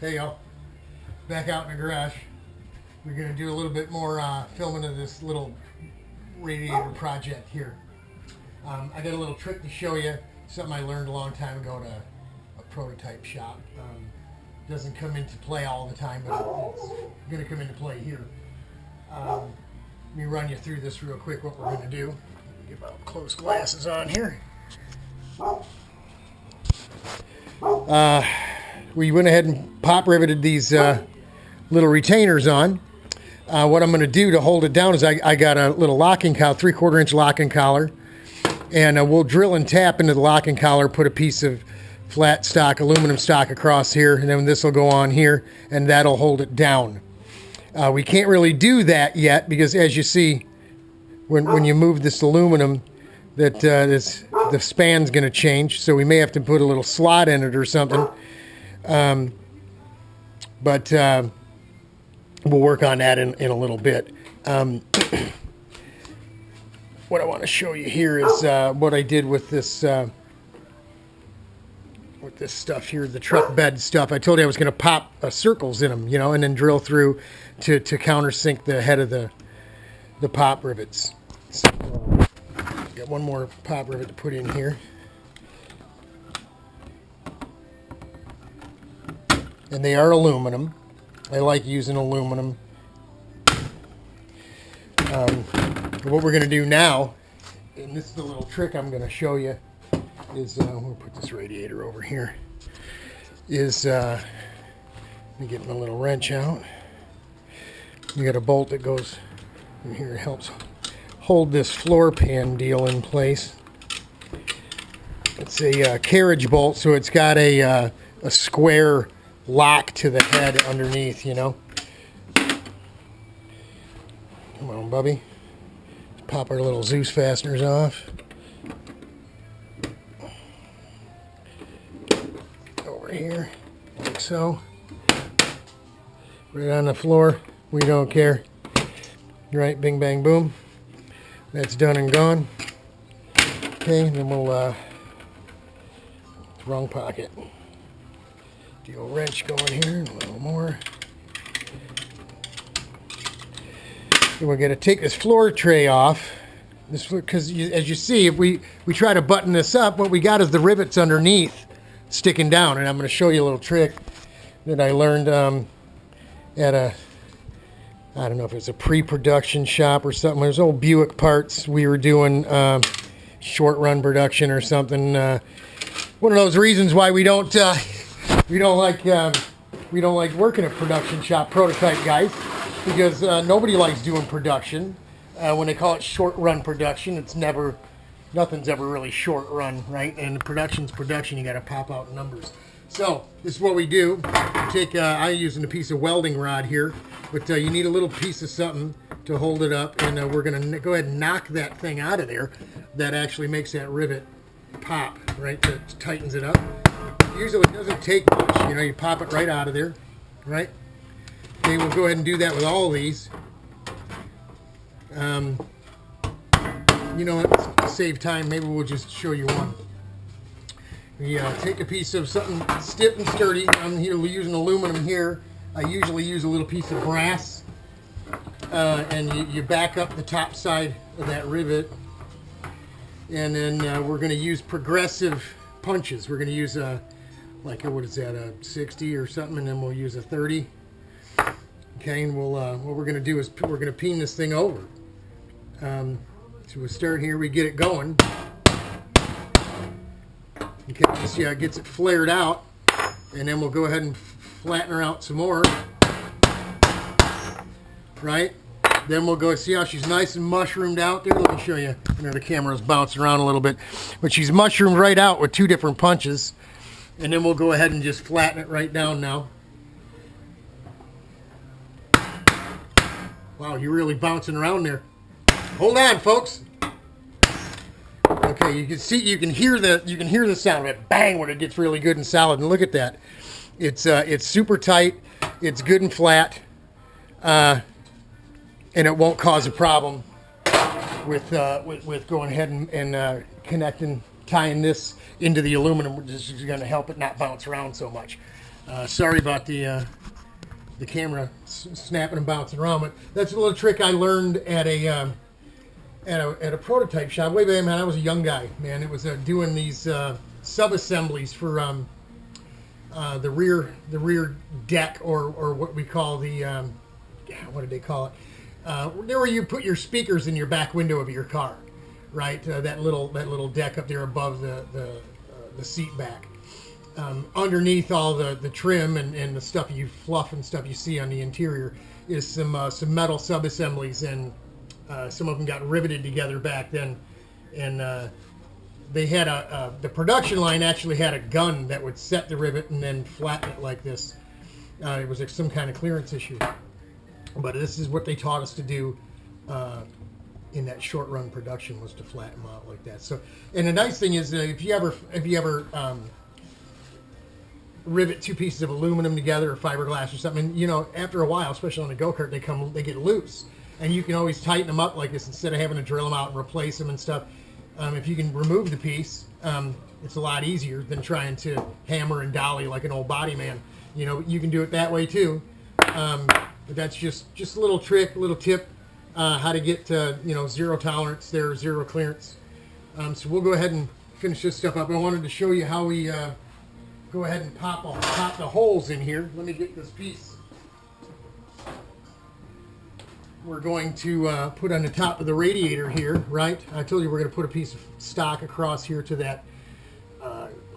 Hey y'all, back out in the garage. We're going to do a little bit more filming of this little radiator project here. I got a little trick to show you, something I learned a long time ago at a prototype shop. Doesn't come into play all the time, but it's going to come into play here. Let me run you through this real quick, what we're going to do. Get my close glasses on here. We went ahead and pop riveted these little retainers on. What I'm going to do to hold it down is I got a little locking collar, 3/4 inch locking collar, and we'll drill and tap into the locking collar, put a piece of flat stock, aluminum stock across here, and then this will go on here, and that'll hold it down. We can't really do that yet because, as you see, when you move this aluminum, that the span's going to change, so we may have to put a little slot in it or something. But we'll work on that in a little bit. What I want to show you here is what I did with this stuff here, the truck bed stuff. I told you I was going to pop circles in them, you know, and then drill through to countersink the head of the pop rivets. So, got one more pop rivet to put in here. And they are aluminum. I like using aluminum. What we're going to do now, and this is the little trick I'm going to show you, is we'll put this radiator over here. Is let me get my little wrench out. You got a bolt that goes in here. It helps hold this floor pan deal in place. It's a carriage bolt, so it's got a square lock to the head underneath, you know. Come on, Bubby. Let's pop our little Zeus fasteners off. Over here, like so. Right on the floor. We don't care. Right, bing, bang, boom. That's done and gone. Okay, then we'll, wrong pocket. The old wrench going here, a little more. And we're going to take this floor tray off. This, because as you see, if we try to button this up, what we got is the rivets underneath sticking down. And I'm going to show you a little trick that I learned at a, I don't know if it's a pre-production shop or something. There's old Buick parts. We were doing short run production or something. One of those reasons why we don't like working at production shop prototype guys, because nobody likes doing production. When they call it short run production, nothing's ever really short run, right? And production's production. You got to pop out numbers. So this is what we do. I'm using a piece of welding rod here, but you need a little piece of something to hold it up, and we're going to go ahead and knock that thing out of there. That actually makes that rivet pop, right? That tightens it up. Usually it doesn't take much, you know, you pop it right out of there, right? Okay, we'll go ahead and do that with all of these. You know what, to save time, maybe we'll just show you one. We take a piece of something stiff and sturdy. I'm here using aluminum here. I usually use a little piece of brass, and you back up the top side of that rivet, and then we're going to use progressive punches. We're going to use like what is that, a 60 or something, and then we'll use a 30. Okay, and we'll what we're going to do is we're going to peen this thing over. So we'll start here. We get it going. Okay, see how it gets it flared out, and then we'll go ahead and flatten her out some more. Right. Then we'll go see how she's nice and mushroomed out there. Let me show you. I know the camera's bouncing around a little bit, but she's mushroomed right out with 2 different punches. And then we'll go ahead and just flatten it right down now. Wow, you're really bouncing around there. Hold on, folks. Okay, you can see, you can hear the sound of it. Bang, when it gets really good and solid. And look at that. It's super tight. It's good and flat. And it won't cause a problem with going ahead and connecting, tying this into the aluminum, which is going to help it not bounce around so much. Sorry about the camera snapping and bouncing around, but that's a little trick I learned at a prototype shop way back, man. I was a young guy, man. It was doing these sub-assemblies for the rear deck, or what we call the what did they call it? There where you put your speakers in your back window of your car, right? That little deck up there above the seat back. Underneath all the trim and the stuff you fluff and stuff you see on the interior is some metal sub-assemblies, and some of them got riveted together back then, and they had the production line actually had a gun that would set the rivet and then flatten it like this. It was some kind of clearance issue, but this is what they taught us to do in that short run production, was to flatten them out like that. So, and the nice thing is that if you ever rivet two pieces of aluminum together or fiberglass or something, you know, after a while, especially on a go-kart, they get loose, and you can always tighten them up like this instead of having to drill them out and replace them and stuff. If you can remove the piece, it's a lot easier than trying to hammer and dolly like an old body man. You know, you can do it that way too. But that's just a little trick, a little tip, how to get zero tolerance there, zero clearance. So we'll go ahead and finish this stuff up. I wanted to show you how we go ahead and pop the holes in here. Let me get this piece. We're going to put on the top of the radiator here, right? I told you we're going to put a piece of stock across here to that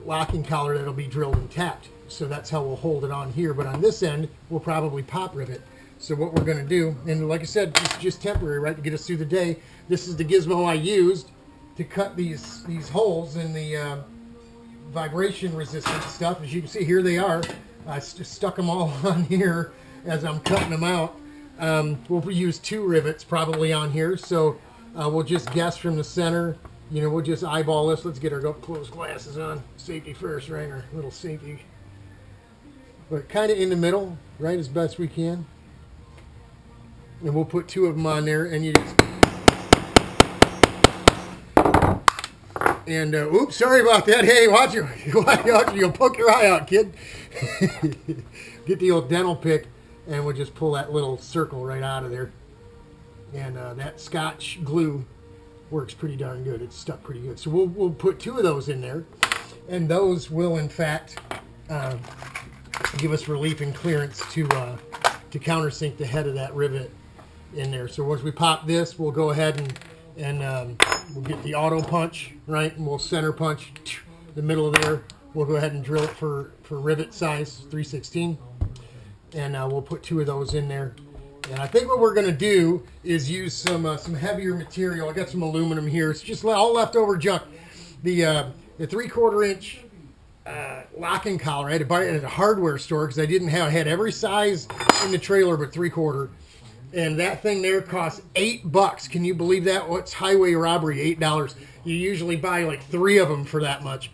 locking collar that'll be drilled and tapped. So that's how we'll hold it on here. But on this end, we'll probably pop rivet. So what we're going to do, and like I said, it's just temporary, right, to get us through the day. This is the gizmo I used to cut these holes in the vibration resistant stuff. As you can see, here they are. I just stuck them all on here as I'm cutting them out. We'll use 2 rivets probably on here, so we'll just guess from the center. You know, we'll just eyeball this. Let's get our up-close glasses on. Safety first, right? Our little safety. But kind of in the middle, right, as best we can. And we'll put 2 of them on there, and you just... And, oops, sorry about that. Hey, watch it. You'll poke your eye out, kid. Get the old dental pick, and we'll just pull that little circle right out of there. And that Scotch glue works pretty darn good. It's stuck pretty good. So we'll put 2 of those in there, and those will, in fact, give us relief and clearance to countersink the head of that rivet in there. So once we pop this, we'll go ahead and we'll get the auto punch, right, and we'll center punch the middle of there. We'll go ahead and drill it for rivet size 3/16, and we'll put 2 of those in there. And I think what we're going to do is use some heavier material. I got some aluminum here. It's just all leftover junk. The 3/4 inch locking collar I had to buy it at a hardware store because I didn't have. I had every size in the trailer but 3/4. And that thing there costs $8. Can you believe that? What's highway robbery? $8. You usually buy like 3 of them for that much.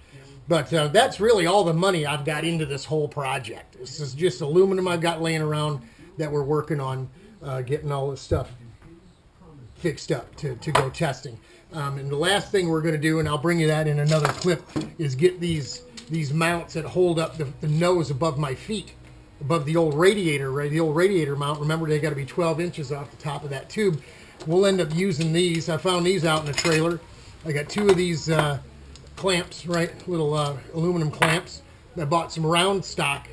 But that's really all the money I've got into this whole project. This is just aluminum I've got laying around that we're working on getting all this stuff fixed up to go testing. And the last thing we're going to do, and I'll bring you that in another clip, is get these mounts that hold up the nose above my feet. Above the old radiator, right? The old radiator mount. Remember, they got to be 12 inches off the top of that tube. We'll end up using these. I found these out in the trailer. I got 2 of these clamps, right? Little aluminum clamps. I bought some round stock.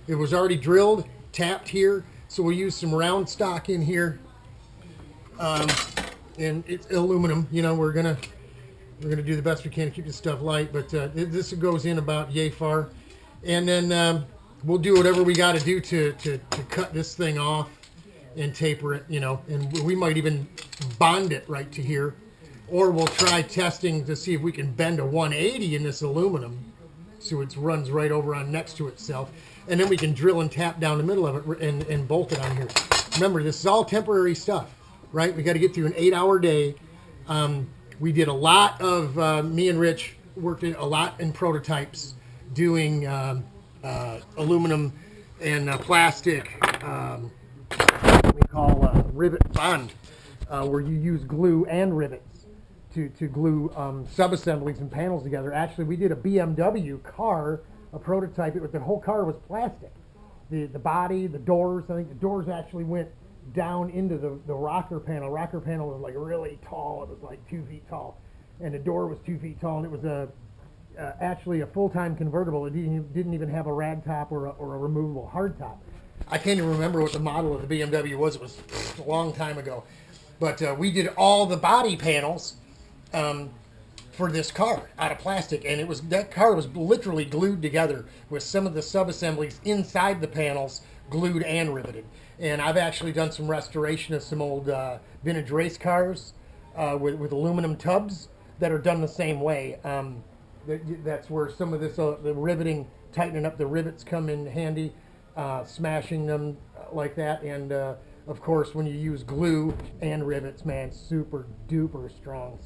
It was already drilled, tapped here, so we'll use some round stock in here. And it's aluminum. You know, we're gonna do the best we can to keep this stuff light, but this goes in about yay far, and then. We'll do whatever we got to do to cut this thing off and taper it, you know, and we might even bond it right to here, or we'll try testing to see if we can bend a 180 in this aluminum so it runs right over on next to itself, and then we can drill and tap down the middle of it and bolt it on here. Remember, this is all temporary stuff, right? We got to get through an 8-hour day. We did a lot of, me and Rich worked a lot in prototypes doing aluminum and plastic, we call rivet bond, where you use glue and rivets to glue sub-assemblies and panels together. Actually, we did a BMW car a prototype. The whole car was plastic. The body, the doors. I think the doors actually went down into the rocker panel. Rocker panel was like really tall. It was like 2 feet tall, and the door was 2 feet tall, and it was actually a full-time convertible. It didn't even have a rag top or a removable hard top. I can't even remember what the model of the BMW was. It was a long time ago. But we did all the body panels for this car out of plastic, and that car was literally glued together with some of the sub-assemblies inside the panels glued and riveted. And I've actually done some restoration of some old vintage race cars with aluminum tubs that are done the same way. That's where some of this, the riveting, tightening up the rivets come in handy, smashing them like that. And of course, when you use glue and rivets, man, super strong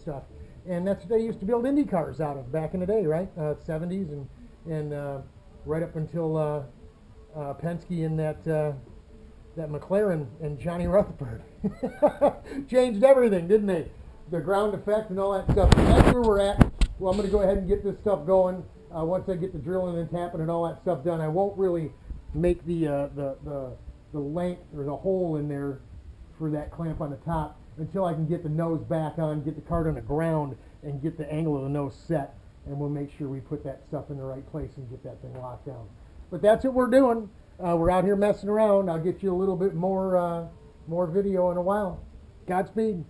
stuff. And that's what they used to build Indy cars out of back in the day, right? 70s and right up until Penske and that McLaren and Johnny Rutherford changed everything, didn't they? The ground effect and all that stuff. And that's where we're at. Well, I'm going to go ahead and get this stuff going. Once I get the drilling and tapping and all that stuff done, I won't really make the length or the hole in there for that clamp on the top until I can get the nose back on, get the cart on the ground, and get the angle of the nose set. And we'll make sure we put that stuff in the right place and get that thing locked down. But that's what we're doing. We're out here messing around. I'll get you a little bit more video in a while. Godspeed.